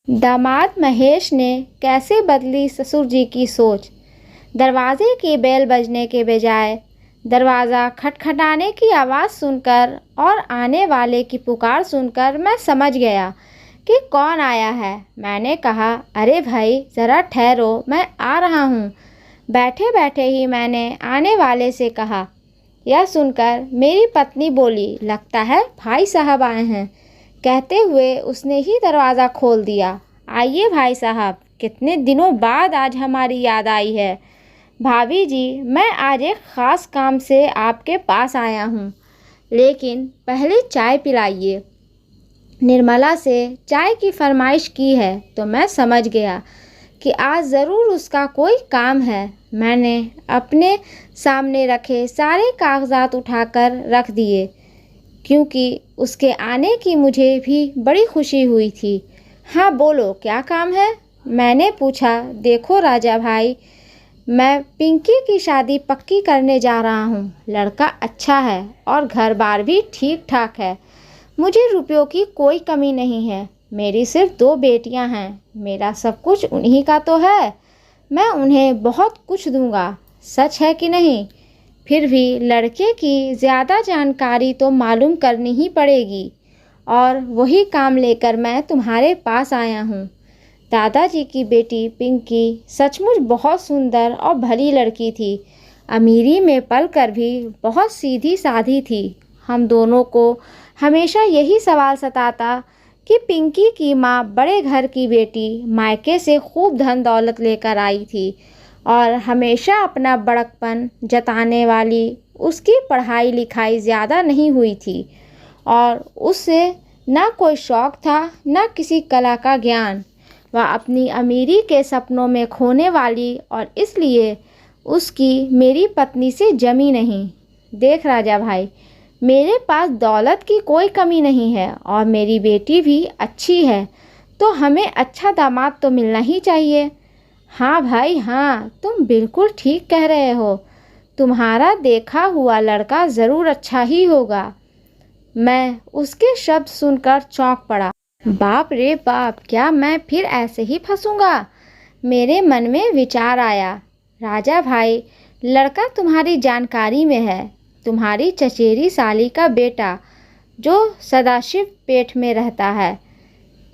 दामाद महेश ने कैसे बदली ससुर जी की सोच। दरवाजे की बेल बजने के बजाय दरवाज़ा खटखटाने की आवाज़ सुनकर और आने वाले की पुकार सुनकर मैं समझ गया कि कौन आया है। मैंने कहा, अरे भाई ज़रा ठहरो, मैं आ रहा हूँ। बैठे बैठे ही मैंने आने वाले से कहा। यह सुनकर मेरी पत्नी बोली, लगता है भाई साहब आए हैं। कहते हुए उसने ही दरवाज़ा खोल दिया। आइए भाई साहब, कितने दिनों बाद आज हमारी याद आई है। भाभी जी, मैं आज एक ख़ास काम से आपके पास आया हूँ, लेकिन पहले चाय पिलाइए। निर्मला से चाय की फरमाइश की है तो मैं समझ गया कि आज ज़रूर उसका कोई काम है। मैंने अपने सामने रखे सारे कागजात उठाकर रख दिए, क्योंकि उसके आने की मुझे भी बड़ी खुशी हुई थी। हाँ बोलो, क्या काम है? मैंने पूछा। देखो राजा भाई, मैं पिंकी की शादी पक्की करने जा रहा हूँ। लड़का अच्छा है और घर बार भी ठीक ठाक है। मुझे रुपयों की कोई कमी नहीं है। मेरी सिर्फ 2 बेटियाँ हैं। मेरा सब कुछ उन्हीं का तो है। मैं उन्हें बहुत कुछ दूंगा। सच है कि नहीं? फिर भी लड़के की ज़्यादा जानकारी तो मालूम करनी ही पड़ेगी, और वही काम लेकर मैं तुम्हारे पास आया हूँ। दादाजी की बेटी पिंकी सचमुच बहुत सुंदर और भली लड़की थी। अमीरी में पलकर भी बहुत सीधी साधी थी। हम दोनों को हमेशा यही सवाल सताता कि पिंकी की माँ बड़े घर की बेटी मायके से खूब धन दौलत लेकर आई थी, और हमेशा अपना बड़कपन जताने वाली उसकी पढ़ाई लिखाई ज़्यादा नहीं हुई थी, और उससे ना कोई शौक़ था ना किसी कला का ज्ञान। वह अपनी अमीरी के सपनों में खोने वाली, और इसलिए उसकी मेरी पत्नी से जमी नहीं। देख राजा भाई, मेरे पास दौलत की कोई कमी नहीं है और मेरी बेटी भी अच्छी है, तो हमें अच्छा दामाद तो मिलना ही चाहिए। हाँ भाई हाँ, तुम बिल्कुल ठीक कह रहे हो। तुम्हारा देखा हुआ लड़का ज़रूर अच्छा ही होगा। मैं उसके शब्द सुनकर चौंक पड़ा। बाप रे बाप, क्या मैं फिर ऐसे ही फंसूंगा? मेरे मन में विचार आया। राजा भाई, लड़का तुम्हारी जानकारी में है। तुम्हारी चचेरी साली का बेटा, जो सदाशिव पेठ में रहता है।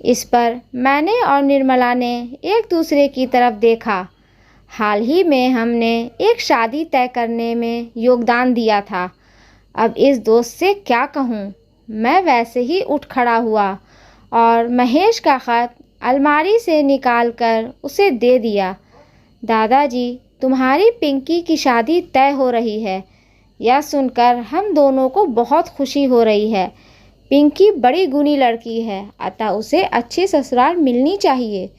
इस पर मैंने और निर्मला ने एक दूसरे की तरफ देखा। हाल ही में हमने एक शादी तय करने में योगदान दिया था। अब इस दोस्त से क्या कहूँ? मैं वैसे ही उठ खड़ा हुआ और महेश का ख़त अलमारी से निकालकर उसे दे दिया। दादाजी, तुम्हारी पिंकी की शादी तय हो रही है। यह सुनकर हम दोनों को बहुत खुशी हो रही है। पिंकी बड़ी गुणी लड़की है, अतः उसे अच्छी ससुराल मिलनी चाहिए।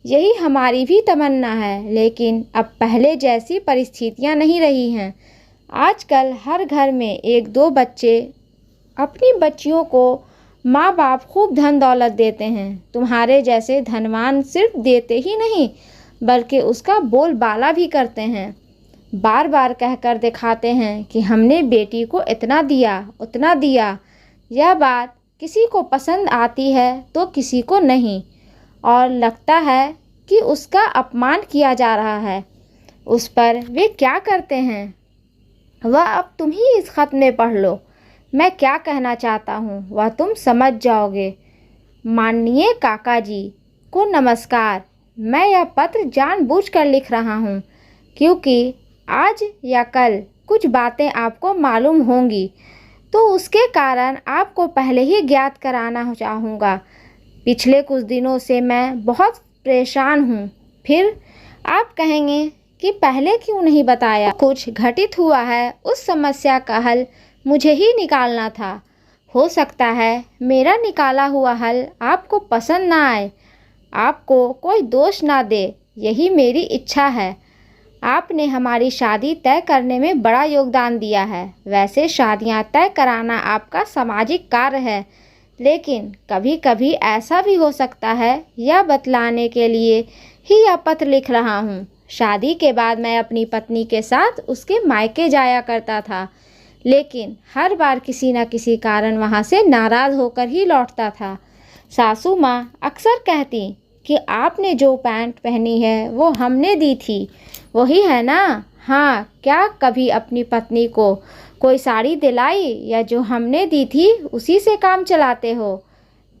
यही हमारी भी तमन्ना है, लेकिन अब पहले जैसी परिस्थितियां नहीं रही हैं। आजकल हर घर में 1-2 बच्चे। अपनी बच्चियों को माँ बाप खूब धन दौलत देते हैं। तुम्हारे जैसे धनवान सिर्फ देते ही नहीं, बल्कि उसका बोलबाला भी करते हैं। बार बार कहकर दिखाते हैं कि हमने बेटी को इतना दिया उतना दिया। यह बात किसी को पसंद आती है तो किसी को नहीं, और लगता है कि उसका अपमान किया जा रहा है। उस पर वे क्या करते हैं, वह अब तुम ही इस खत में पढ़ लो। मैं क्या कहना चाहता हूँ वह तुम समझ जाओगे। माननीय काका जी को नमस्कार। मैं यह पत्र जानबूझकर लिख रहा हूँ, क्योंकि आज या कल कुछ बातें आपको मालूम होंगी, तो उसके कारण आपको पहले ही ज्ञात कराना चाहूँगा। पिछले कुछ दिनों से मैं बहुत परेशान हूँ। फिर आप कहेंगे कि पहले क्यों नहीं बताया? कुछ घटित हुआ है, उस समस्या का हल मुझे ही निकालना था। हो सकता है मेरा निकाला हुआ हल आपको पसंद ना आए, आपको कोई दोष ना दे, यही मेरी इच्छा है। आपने हमारी शादी तय करने में बड़ा योगदान दिया है। वैसे शादियां तय कराना आपका सामाजिक कार्य है, लेकिन कभी कभी ऐसा भी हो सकता है, यह बतलाने के लिए ही यह पत्र लिख रहा हूँ। शादी के बाद मैं अपनी पत्नी के साथ उसके मायके जाया करता था, लेकिन हर बार किसी न किसी कारण वहाँ से नाराज़ होकर ही लौटता था। सासू माँ अक्सर कहती कि आपने जो पैंट पहनी है वो हमने दी थी, वही है ना? हाँ, क्या कभी अपनी पत्नी को कोई साड़ी दिलाई या जो हमने दी थी उसी से काम चलाते हो?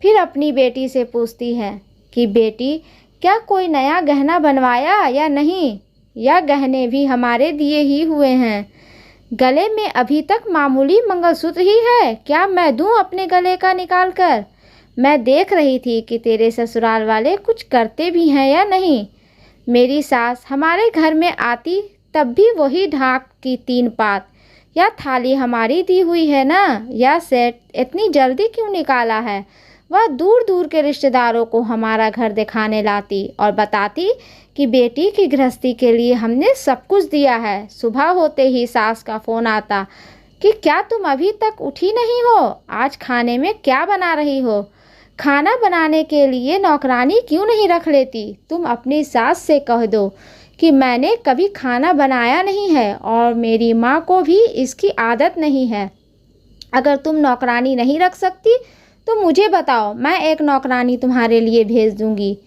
फिर अपनी बेटी से पूछती है कि बेटी, क्या कोई नया गहना बनवाया या नहीं, या गहने भी हमारे दिए ही हुए हैं? गले में अभी तक मामूली मंगलसूत्र ही है, क्या मैं दूं अपने गले का निकाल कर? मैं देख रही थी कि तेरे ससुराल वाले कुछ करते भी हैं या नहीं। मेरी सास हमारे घर में आती तब भी वही ढाक की 3 पात या थाली हमारी दी हुई है ना, या सेट इतनी जल्दी क्यों निकाला है? वह दूर दूर के रिश्तेदारों को हमारा घर दिखाने लाती और बताती कि बेटी की गृहस्थी के लिए हमने सब कुछ दिया है। सुबह होते ही सास का फ़ोन आता कि क्या तुम अभी तक उठी नहीं हो? आज खाने में क्या बना रही हो? खाना बनाने के लिए नौकरानी क्यों नहीं रख लेती? तुम अपनी सास से कह दो कि मैंने कभी खाना बनाया नहीं है और मेरी माँ को भी इसकी आदत नहीं है। अगर तुम नौकरानी नहीं रख सकती तो मुझे बताओ, मैं एक नौकरानी तुम्हारे लिए भेज दूंगी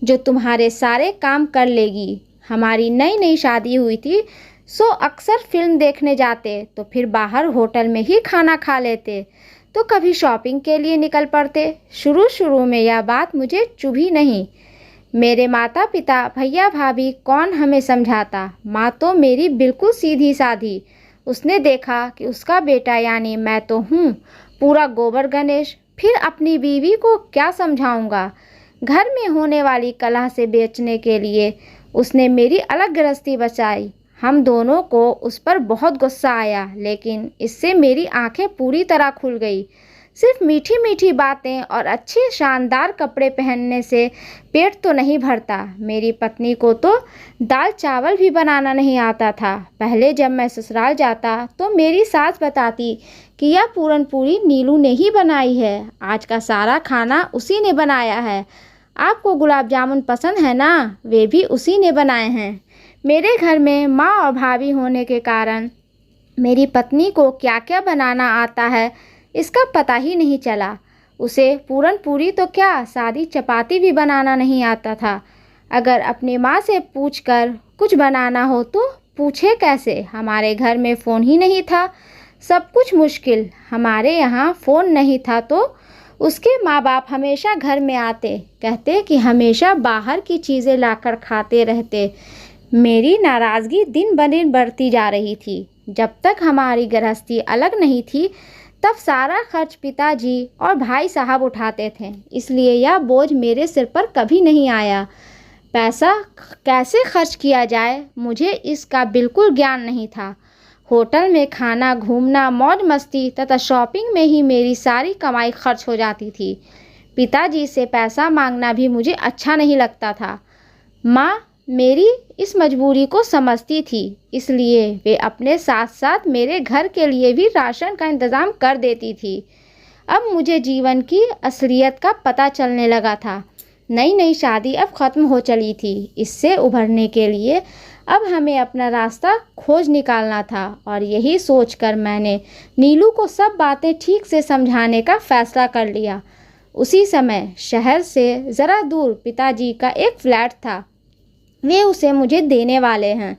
जो तुम्हारे सारे काम कर लेगी। हमारी नई नई शादी हुई थी, सो अक्सर फिल्म देखने जाते तो फिर बाहर होटल में ही खाना खा लेते, तो कभी शॉपिंग के लिए निकल पड़ते। शुरू शुरू में यह बात मुझे चुभी नहीं। मेरे माता पिता, भैया भाभी कौन हमें समझाता? माँ तो मेरी बिल्कुल सीधी साधी। उसने देखा कि उसका बेटा यानी मैं तो हूँ पूरा गोबर गणेश, फिर अपनी बीवी को क्या समझाऊंगा? घर में होने वाली कलह से बचने के लिए उसने मेरी अलग गृहस्थी बचाई। हम दोनों को उस पर बहुत गुस्सा आया, लेकिन इससे मेरी आंखें पूरी तरह खुल गई। सिर्फ मीठी मीठी बातें और अच्छे शानदार कपड़े पहनने से पेट तो नहीं भरता। मेरी पत्नी को तो दाल चावल भी बनाना नहीं आता था। पहले जब मैं ससुराल जाता तो मेरी सास बताती कि यह पूरन पूरी नीलू ने ही बनाई है, आज का सारा खाना उसी ने बनाया है। आपको गुलाब जामुन पसंद है ना, वे भी उसी ने बनाए हैं। मेरे घर में माँ और भाभी होने के कारण मेरी पत्नी को क्या क्या बनाना आता है इसका पता ही नहीं चला। उसे पूरन पूरी तो क्या, सादी चपाती भी बनाना नहीं आता था। अगर अपनी माँ से पूछकर कुछ बनाना हो तो पूछे कैसे? हमारे घर में फ़ोन ही नहीं था, सब कुछ मुश्किल। हमारे यहाँ फ़ोन नहीं था तो उसके माँ बाप हमेशा घर में आते, कहते कि हमेशा बाहर की चीज़ें लाकर खाते रहते। मेरी नाराज़गी दिन ब दिन बढ़ती जा रही थी। जब तक हमारी गृहस्थी अलग नहीं थी तब सारा खर्च पिताजी और भाई साहब उठाते थे, इसलिए यह बोझ मेरे सिर पर कभी नहीं आया। पैसा कैसे खर्च किया जाए मुझे इसका बिल्कुल ज्ञान नहीं था। होटल में खाना, घूमना, मौज मस्ती तथा शॉपिंग में ही मेरी सारी कमाई खर्च हो जाती थी। पिताजी से पैसा मांगना भी मुझे अच्छा नहीं लगता था। माँ मेरी इस मजबूरी को समझती थी, इसलिए वे अपने साथ साथ मेरे घर के लिए भी राशन का इंतज़ाम कर देती थी। अब मुझे जीवन की असलियत का पता चलने लगा था। नई नई शादी अब ख़त्म हो चली थी। इससे उभरने के लिए अब हमें अपना रास्ता खोज निकालना था, और यही सोचकर मैंने नीलू को सब बातें ठीक से समझाने का फ़ैसला कर लिया। उसी समय शहर से ज़रा दूर पिताजी का एक फ्लैट था, वे उसे मुझे देने वाले हैं।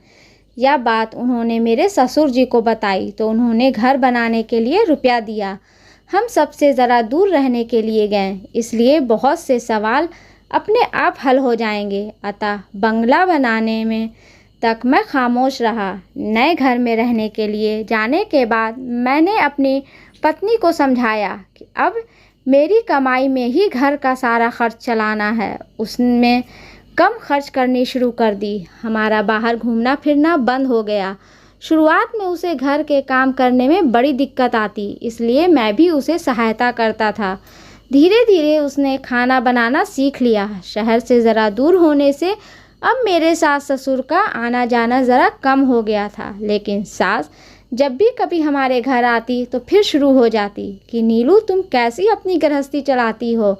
यह बात उन्होंने मेरे ससुर जी को बताई तो उन्होंने घर बनाने के लिए रुपया दिया। हम सबसे ज़रा दूर रहने के लिए गए, इसलिए बहुत से सवाल अपने आप हल हो जाएंगे। अतः बंगला बनाने में तक मैं खामोश रहा। नए घर में रहने के लिए जाने के बाद मैंने अपनी पत्नी को समझाया कि अब मेरी कमाई में ही घर का सारा खर्च चलाना है। उसमें कम खर्च करनी शुरू कर दी। हमारा बाहर घूमना फिरना बंद हो गया। शुरुआत में उसे घर के काम करने में बड़ी दिक्कत आती, इसलिए मैं भी उसे सहायता करता था। धीरे धीरे उसने खाना बनाना सीख लिया। शहर से ज़रा दूर होने से अब मेरे सास ससुर का आना जाना ज़रा कम हो गया था, लेकिन सास जब भी कभी हमारे घर आती तो फिर शुरू हो जाती कि नीलू तुम कैसी अपनी गृहस्थी चलाती हो,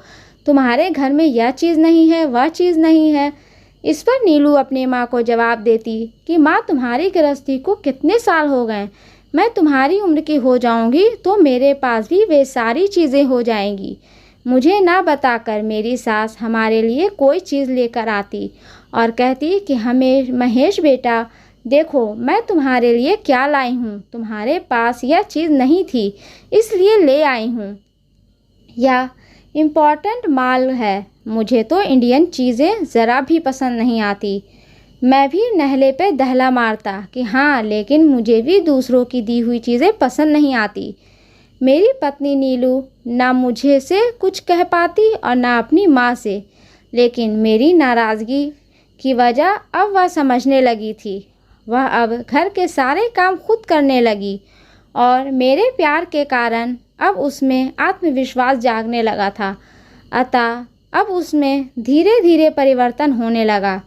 तुम्हारे घर में यह चीज़ नहीं है, वह चीज़ नहीं है। इस पर नीलू अपनी माँ को जवाब देती कि माँ तुम्हारी गृहस्थी को कितने साल हो गए, मैं तुम्हारी उम्र की हो जाऊंगी तो मेरे पास भी वे सारी चीज़ें हो जाएंगी। मुझे ना बताकर मेरी सास हमारे लिए कोई चीज़ लेकर आती और कहती कि हमें महेश बेटा देखो मैं तुम्हारे लिए क्या लाई हूँ, तुम्हारे पास यह चीज़ नहीं थी इसलिए ले आई हूँ। यह इम्पॉर्टेंट माल है, मुझे तो इंडियन चीज़ें ज़रा भी पसंद नहीं आती। मैं भी नहले पे दहला मारता कि हाँ लेकिन मुझे भी दूसरों की दी हुई चीज़ें पसंद नहीं आती। मेरी पत्नी नीलू ना मुझे से कुछ कह पाती और ना अपनी माँ से, लेकिन मेरी नाराज़गी की वजह अब वह समझने लगी थी। वह अब घर के सारे काम खुद करने लगी और मेरे प्यार के कारण अब उसमें आत्मविश्वास जागने लगा था। अतः अब उसमें धीरे धीरे परिवर्तन होने लगा।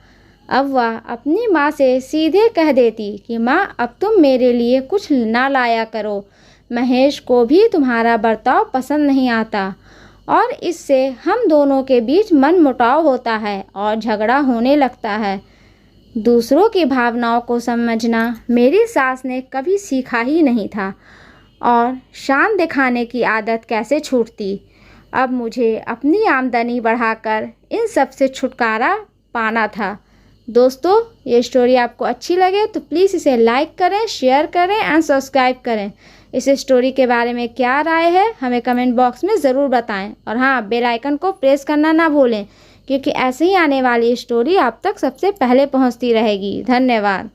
अब वह अपनी माँ से सीधे कह देती कि माँ अब तुम मेरे लिए कुछ ना लाया करो, महेश को भी तुम्हारा बर्ताव पसंद नहीं आता और इससे हम दोनों के बीच मनमुटाव होता है और झगड़ा होने लगता है। दूसरों की भावनाओं को समझना मेरी सास ने कभी सीखा ही नहीं था और शान दिखाने की आदत कैसे छूटती। अब मुझे अपनी आमदनी बढ़ाकर इन सब से छुटकारा पाना था। दोस्तों ये स्टोरी आपको अच्छी लगे तो प्लीज़ इसे लाइक करें, शेयर करें एंड सब्सक्राइब करें। इस स्टोरी के बारे में क्या राय है हमें कमेंट बॉक्स में ज़रूर बताएं और हाँ बेल आइकन को प्रेस करना ना भूलें क्योंकि ऐसे ही आने वाली स्टोरी आप तक सबसे पहले पहुंचती रहेगी। धन्यवाद।